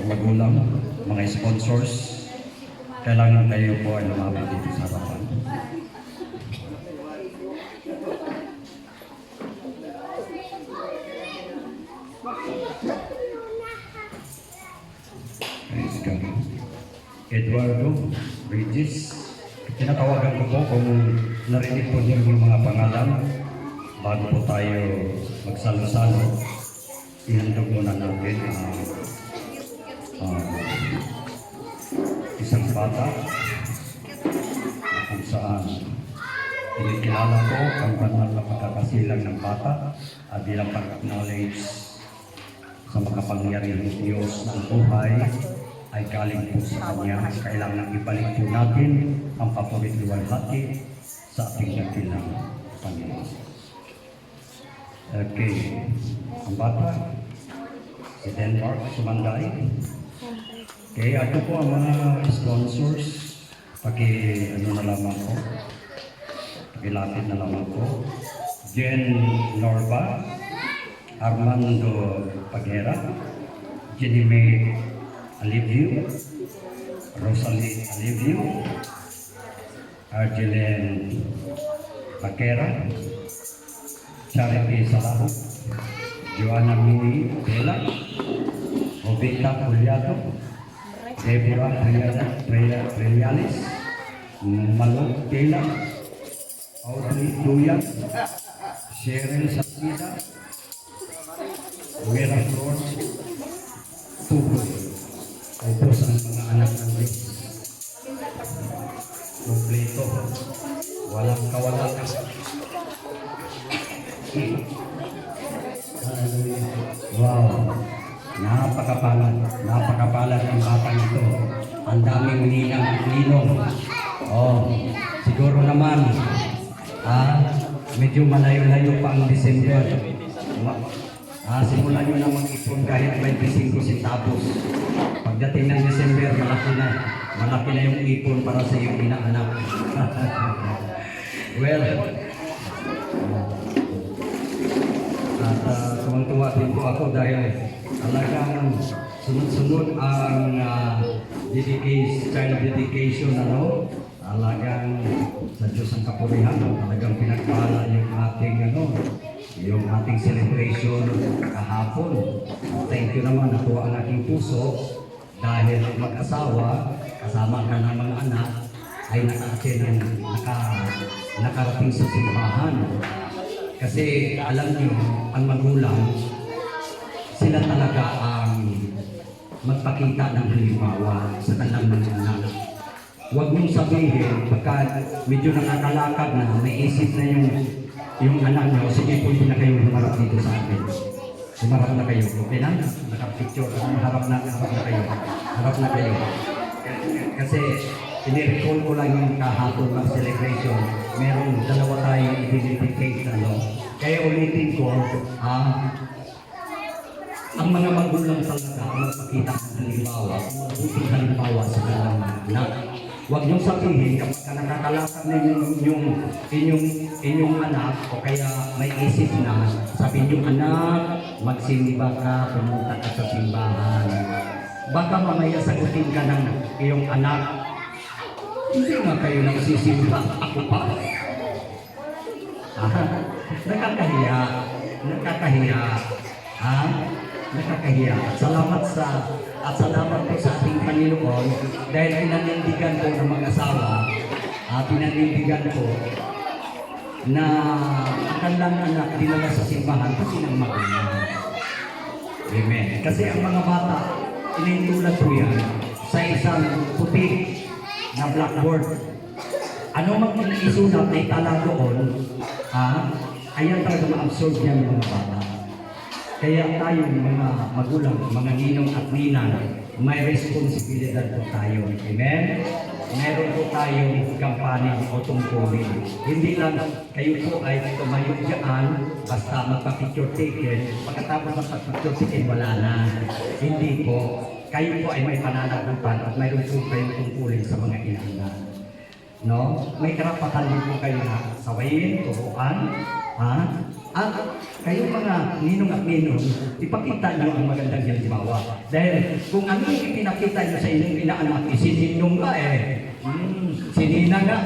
magulang, mga sponsors, kailangan kayo po ay lumapit dito sa harapan. Eduardo Regis, tinatawagan ko po kung narinig po niyo yung mga pangalan bago po tayo magsalo-salo. Ihandog muna natin isang bata kung saan kinikilala ko ang banal na pagkakasilang ng bata bilang pag-acknowledge sa makapangyarihan ng Diyos ng buhay ay galing po sa Kanya. Kailangan ibalik po natin ang paborito-luwalhati sa ating dakilang Panginoon. Okay, ang bata, si Denmark Sumanday. Okay, ato po ang mga sponsors. Ano na lamang ko. Pakilapit na lamang ko. Jen Norba, Armando Pagera, Jenny May Alivio, Rosalie Alivio, Argelen Pagera, Charity Salaho, Joanna Mini Bela, Obita Puliado, Deborah Trillanes, Malok Bela, Audrey Duyan, Cheryl Sapida, Vera Flor, Tuboy. Ito sa mga anak ng Diyos. Kompleto. Walang kawalan. Wow. Napakapalad ang batang ito. Ang daming ninong. Oh, siguro naman, medyo malayo-layo pa ang December. Simulan nyo na mag-ipon kahit 25 centavos. Pagdating ng December, malaki na yung ipon para sa iyong inaanak. Well, at tuwang-tuwa din po ako dahil talagang sunod-sunod ang child dedication, talagang sa Diyos ang kapurihan, talagang pinagpala yung ating celebration kahapon. Thank you naman, natuwa ang aking puso dahil mag-asawa, kasama ka ng mga anak, ay nakarating sa simbahan. Kasi alam niyo, ang magulang, sila talaga ang magpakita ng halimbawa sa kanilang mga anak. Huwag mong sabihin, pagka medyo nakakalakad na, may isip na yung anak nyo, sige po na kayo humarap dito sa akin. Humarap na kayo. Okay na? Nakapicture. Harap na kayo. Harap na kayo. Kasi inirecall ko lang yung kahapon ng celebration. Merong dalawa tayong identificate, Kaya ulitin ko, ang mga magulang talaga ang magpakita ng halimbawa, mabuting halimbawa sa kanilang anak. Huwag niyong sabihin kapag nakakalakad na inyong anak o kaya may isip na, sabihin yung anak, magsimba ka, pumunta ka sa simbahan. Baka mamaya sagutin ka ng iyong anak, hindi nga kayo nagsisimba, ako pa. Nakakahiya. Nakakahiya. Salamat po sa ating Panginoon dahil pinanindigan ko ng mga asawa, pinanindigan ko na ang kanilang anak dinala sa simbahan kasi ng magulang. Amen. Kasi ang mga bata, inintulad ko yan sa isang puti na blackboard. Ano mang isulat na itala doon, ayan talaga ma-absorb niya ng mga bata. Kaya tayo mga magulang, mga ninong at ninang, may responsibilidad po tayo. Amen? Meron po tayong kampanya o tungkulin. Hindi lang kayo po ay tumayo dyan, basta magpa-picture taken, pagkatapos magpa-picture taken, wala na. Hindi po. Kayo po ay may pananagutan at mayroon po kayong tungkulin sa mga inaanak. May karapatan din po kayo na sawayin, turuan, kayong mga ninong at ninong, ipakita nyo ang magandang halimbawa. Dahil kung ano yung ipinakita nyo sa inyong inaanak, isininong nga sinina nga,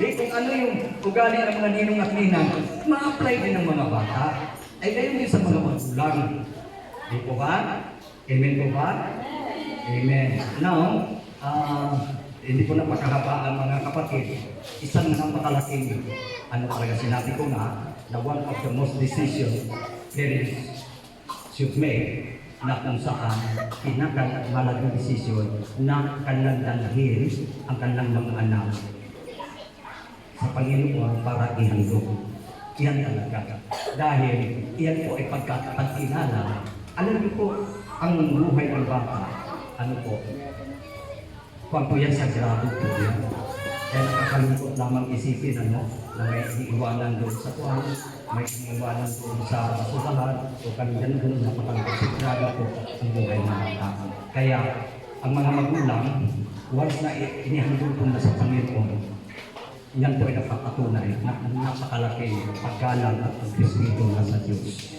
di kung ano yung ugali ng mga ninong at ninang, ma-apply din ng mga bata. Ay gayon din sa mga magulang. Di po ba? Amen po ba? Amen. Now, hindi ko na pagkahabaan mga kapatid, isang napakalaking talaga sinabi ko na one of the most decision parents should make na kung saan pinakamalaking desisyon na kanilang dalhin ang kanilang mga anak sa Panginoon para ihandog. Yan talaga. Dahil iyan po ay pagkakilala. Alam niyo po, ang buhay ng bata, kung po yan sagrado po yan. Kaya nakakalungkot lamang isipin na may iniiwanan doon sa kuwan, may iniiwanan doon sa basurahan, o kanina doon napakalungkot. Sagrado po ang buhay ng bata. Kaya ang mga magulang, once na inihandog po na sa Panginoon, yan po ay nagpapatunay na napakalaking paggalang at pagrespeto na sa Diyos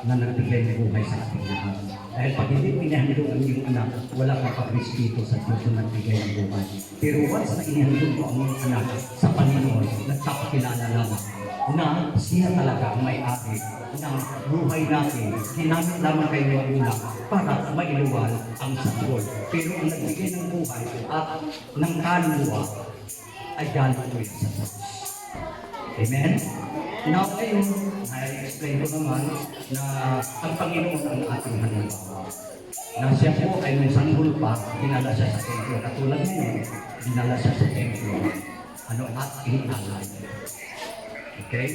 na nagbigay ng buhay sa ating lahat. Dahil pag hindi pinahandog ang iyong anak, wala kang pagrespeto sa Diyos na nagbigay ng buhay. Pero once na inihandog mo ang iyong anak sa Panginoon, nagpapakilala lamang na siya talaga ang may-ari ng buhay natin. Ginamit lamang kayo ng magulang para mailuwal ang sanggol. Pero ang nagbigay ng buhay at ng kaluluwa ay galing po yun sa Diyos. Amen? Now, ngayon, I-explain ko naman na ang Panginoon ang ating halimbawa. Na siya po ay nung sanggol pa, dinala siya sa templo. Katulad ngayon, dinala siya sa templo. At inalay. Okay?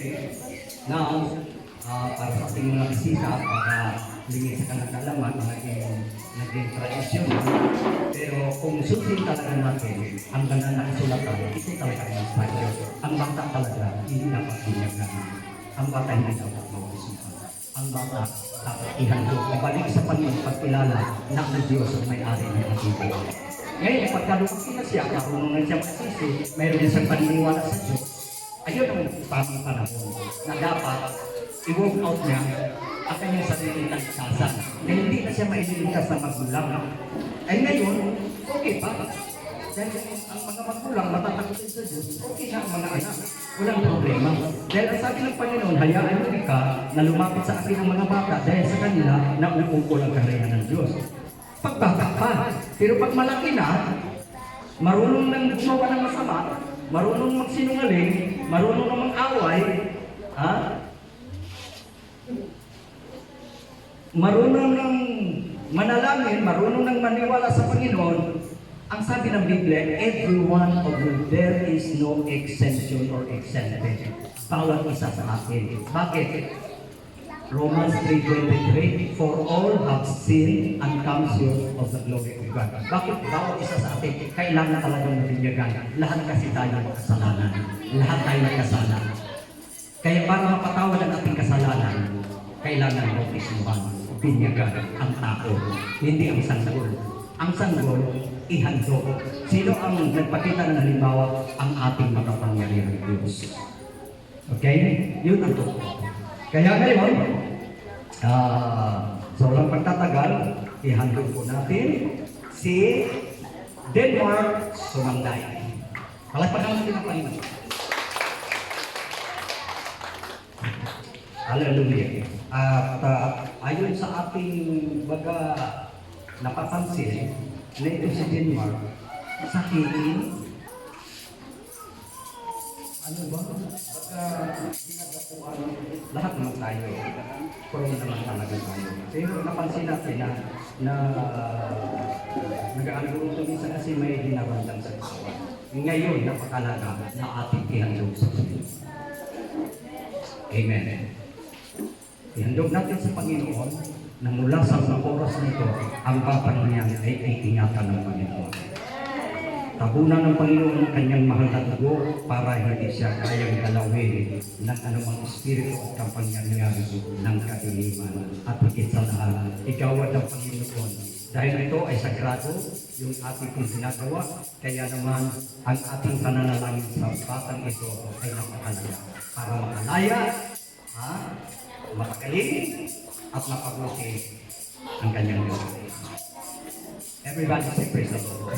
Now, para sa ating mga bisita, para lingid sa kanagalaman, naging tradisyon. Pero kung sundin talaga natin ang ganda na isulatan, ito talaga ang inspiration. Ang bata talaga, hindi dapat binyagan. Ang bata hindi dapat mawisipan. Ang bata dapat ihandog. Ibalik sa Panginoon pagkilala na ang Diyos ang may-ari ng ating buhay. Ngayon, pagkalukot na siya, karunong na siya magsisi, mayroon din siyang paniniwala sa Diyos. Ayun ang tamang panahon na dapat i-work out niya ang kanyang sariling tagsasan na hindi na siya maililigtas ng magulang. Ay ngayon, okay pa. Dahil ang mga magulang matatakotin sa Diyos, okay na ang mga anak. Walang problema. Dahil ang sabi ng Panginoon, hayaan mo ka na lumapit sa akin ang mga bata dahil sa kanila na uukol ang kaharian ng Diyos. Pagbata pa. Pero pag malaki na, marunong nang gumawa ng masama, marunong magsinungaling, marunong namang away, marunong ng manalangin, marunong ng maniwala sa Panginoon. Ang sabi ng Biblia, every one of you, there is no exemption or exempted. Bawat isa sa atin. Bakit? Romans 3:23, for all have sinned and come short of the glory of God. Bakit? Bawat isa sa atin, kailangan talagang mabinyagan. Lahat kasi tayo kasalanan. Lahat tayo nagkasala. Kaya para mapatawad ang ating kasalanan, kailangan bautismuhan, binyagan ang tao, hindi ang sanggol. Ang sanggol, ihandog. Sino ang nagpakita ng halimbawa? Ang ating makapangyarihang Diyos. Okay? Yun ang totoo. Kaya ngayon, sa walang pagtatagal, ihandog po natin si Denmark Sumangday. Palagpakan natin ang Panginoon. Hallelujah. At ayon sa ating baga napapansin na ito si Denmark, sakitin, ano ba? Pagka ginagapuan, lahat naman tayo, prone naman talaga tayo. Pero napansin natin na nag-aalugong ito minsan kasi may dinarandang sa kasawan. Ngayon, napakalaga na ating ihandog sa Panginoon. Amen. Ihandog natin sa Panginoon na mula sa mga oras nito, ang batang niyan ay ingatan ng Panginoon. Tabunan ng Panginoon ang kanyang mahal na dugo para hindi siya kayang galawin ng anumang espiritu at kapangyarihan ng kadiliman. At higit sa lahat, igawad ng Panginoon. Dahil ito ay sagrado, yung ating ginagawa, kaya naman ang ating pananalangin sa batang ito ay napakalaga para makalaya mapagaling at mapabuti ang kanyang buhay. Everybody say praise the Lord.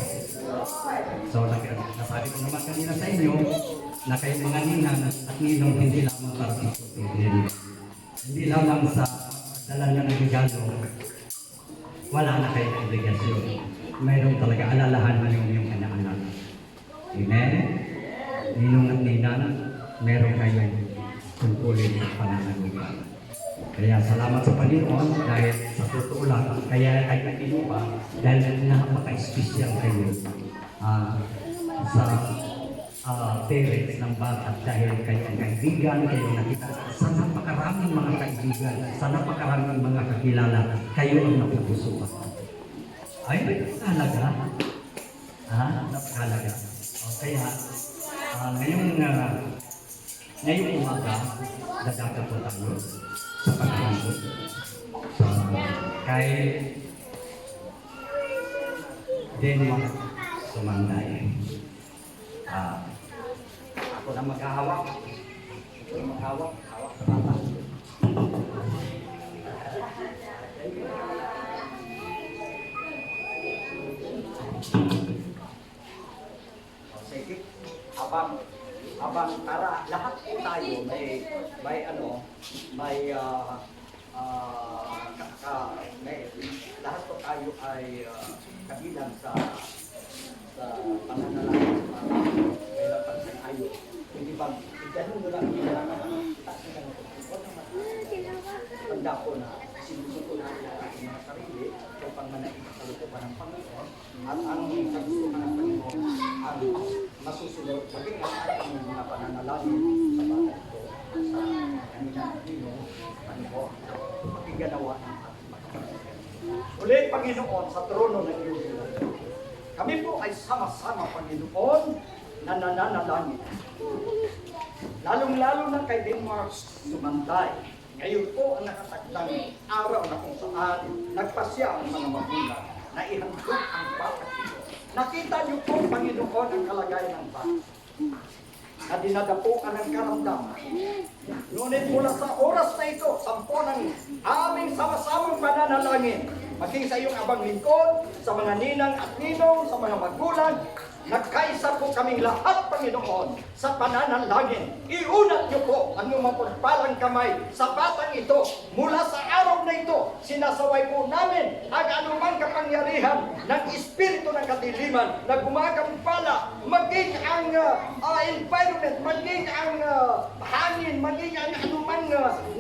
So, nasabi ko naman kanina sa inyo na kayo mga ninang at ninong hindi lamang para pagpapilin. Hindi lamang sa dala nyo ng regalo, wala na kayong obligasyon. Mayroon talaga alalahanan nyo yung anak-anak. Amen? Ninong at ninang, meron kayong tungkulin ng pananagutan. Kaya salamat sa Panginoon dahil sa totoo lang, kaya ay nakinuha dahil napaka-espesyal kayo sa parents ng bata dahil kayo ang kaibigan, kayo nakita sa napakaraming mga kaibigan, sa napakaraming mga kakilala, kayo ang napupusuan. Ay, napakahalaga. Napakahalaga. Kaya, ngayong umaga, dadagat po tayo sa pagkakas kay Denmark Sumanday. Ako na maghahawak. Ako na maghahawak. Hawak sa bata. Sige. Habang tara, lahat po tayo lahat po tayo ay kabilang sa pananalangin sa pagsangayo. Hindi ba, ganun mo lang tanda ko na sinusuko natin ang ating mga sarili upang manaig sa kalutupan ng Panginoon at ang kagustuhan ng Panginoon ang masusunod maging ang ating mga pananalangin sa bata ito sa kanilang Panginoon pakiganawa ng ating makakasya. Ulit, Panginoon, sa trono ng iyong Diyos, kami po ay sama-sama, Panginoon, na nananalangin. Lalong-lalo na kay Denmark Sumanday. Ngayon po ang nakatakdang araw na kung saan nagpasya ang mga magulang na ihandog ang bata ito. Nakita niyo po, Panginoon, ang kalagayan ng bata na dinadapuan ng karamdaman. Ngunit mula sa oras na ito, sampo ng aming sama-samang pananalangin, maging sa iyong abang lingkod, sa mga ninang at ninong, sa mga magulang, nagkaisa po kaming lahat, Panginoon, sa pananalangin. Iunat niyo po ang iyong mapagpalang kamay sa batang ito. Mula sa araw na ito, sinasaway po namin ang anumang kapangyarihan ng espiritu ng kadiliman na gumagampala, maging ang environment, maging ang hangin, maging ang anumang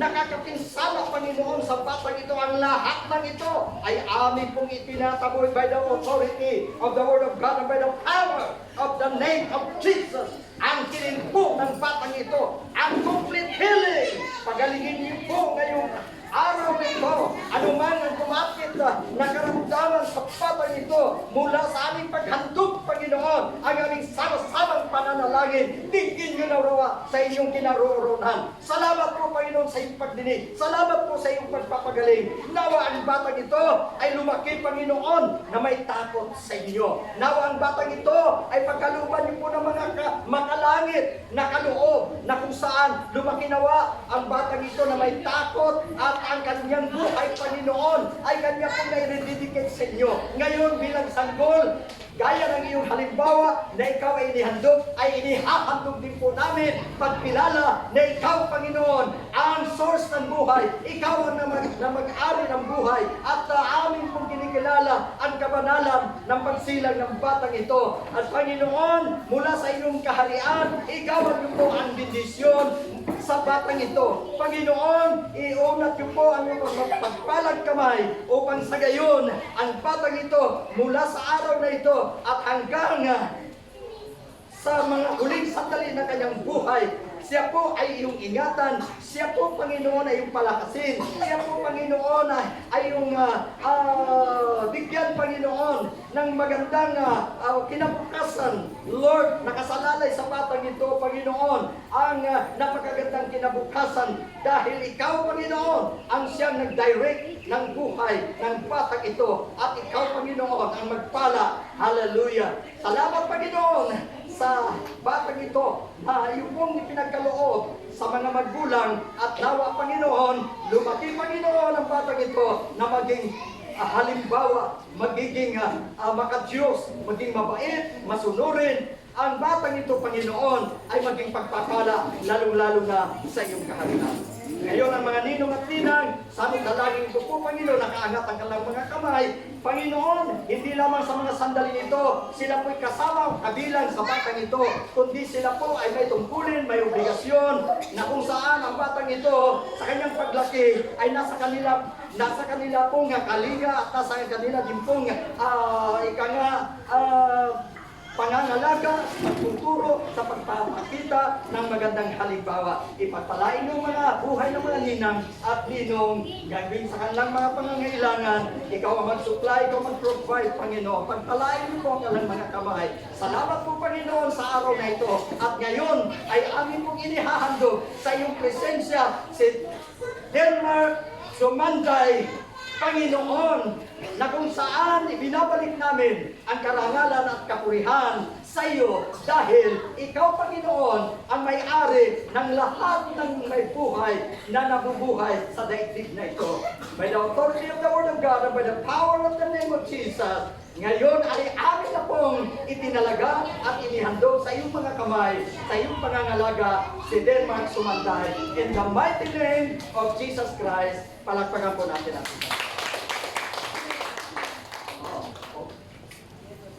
nakakapinsala, Panginoon, sa batang ito. Ang lahat ng ito ay amin pong itinataboy by the authority of the Word of God and by the power of the name of Jesus. Ang tinimpong ng batang ito, ang complete healing. Pagalingin niyo po ngayong araw na ito, anuman ang kumapit na karamdaman sa batang ito, mula sa aming paghandog, Panginoon, ang aming sama-samang pananalangin, tingin niyo na rawa sa inyong kinaroroonan. Salamat po, Panginoon, sa iyong pagdinig. Salamat po sa iyong pagpapagaling. Nawa ang batang ito ay lumaki, Panginoon, na may takot sa inyo. Nawa ang batang ito ay pagkaluban niyo po ng mga makalangit na kaloob, na kung saan lumaki nawa ang batang ito na may takot at ang kanyang buhay, Panginoon, ay kanya pong nai-rededicate sa inyo. Ngayon bilang sanggol, gaya ng iyong halimbawa na ikaw ay inihandog, ay inihahandog din po namin pagkilala na ikaw, Panginoon, ang source ng buhay. Ikaw ang mag-ari ng buhay at amin pong kinikilala ang kabanalan ng pagsilang ng batang ito. At Panginoon, mula sa iyong kaharian, ikaw ang bendisyon sa batang ito. Panginoon, iunat niyo po ang iyong pagpalang kamay upang sa gayon ang batang ito mula sa araw na ito at hanggang sa mga huling sandali ng kanyang buhay, siya po ay iyong ingatan, siya po, Panginoon, ay iyong palakasin, siya po, Panginoon, ay iyong bigyan, Panginoon, ng magandang kinabukasan. Lord, nakasalalay sa batang ito, Panginoon, ang napakagandang kinabukasan dahil ikaw, Panginoon, ang siyang nag-direct ng buhay ng batang ito at ikaw, Panginoon, ang magpala. Hallelujah! Salamat, Panginoon, sa batang ito na yung pong ipinagkaloob sa mga magulang at nawa Panginoon, lumaki Panginoon ang batang ito na maging halimbawa, magiging makadiyos, maging mabait, masunurin. Ang batang ito, Panginoon, ay maging pagpapala, lalong-lalo na sa iyong kaharian. Ngayon ang mga ninong at ninang, sa aming dalangin ito po, Panginoon, nakaangat ang kanilang mga kamay. Panginoon, hindi lamang sa mga sandali ito, sila po'y kasama kabilang sa batang ito, kundi sila po ay may tungkulin, may obligasyon, na kung saan ang batang ito, sa kanyang paglaki, ay nasa kanila pong kalinga at nasa kanila din pong pangangalaga, pagtuturo sa pagpapakita ng magandang halimbawa. Ipagpalain ng mga buhay ng mga ninang at ninong gagawin sa kanilang mga pangangailangan. Ikaw ang mag-supply, ikaw mag-provide, Panginoon. Pagpalain mo po ang kanilang mga kamay. Salamat po, Panginoon, sa araw na ito. At ngayon ay amin pong inihahandog sa iyong presensya si Denmark Sumanday, Panginoon, na kung saan ibinabalik namin ang karangalan at kapurihan sa iyo dahil ikaw, Panginoon, ang may-ari ng lahat ng may buhay na nabubuhay sa daigdig na ito. By the authority of the Word of God and by the power of the name of Jesus, ngayon ay amin na pong itinalaga at inihandog sa iyong mga kamay, sa iyong pangangalaga, si Denmark Sumanday. In the mighty name of Jesus Christ, palakpakan po natin ang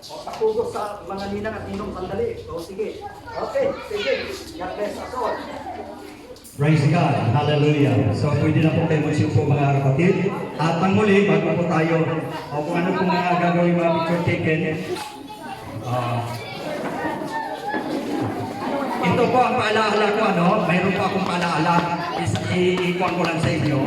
Pagpugos sa mga ninang at ninong sandali. Sige. Okay, sige. God bless us all. Praise God. Hallelujah. So, pwede na po tayo magsiupo mga kapatid. At ang muli, bago po tayo, o kung ano po mga gagawin mga picture taken, ito po ang paalaala ko, ano? Mayroon po akong paalaala. Ikuha ko lang sa inyo.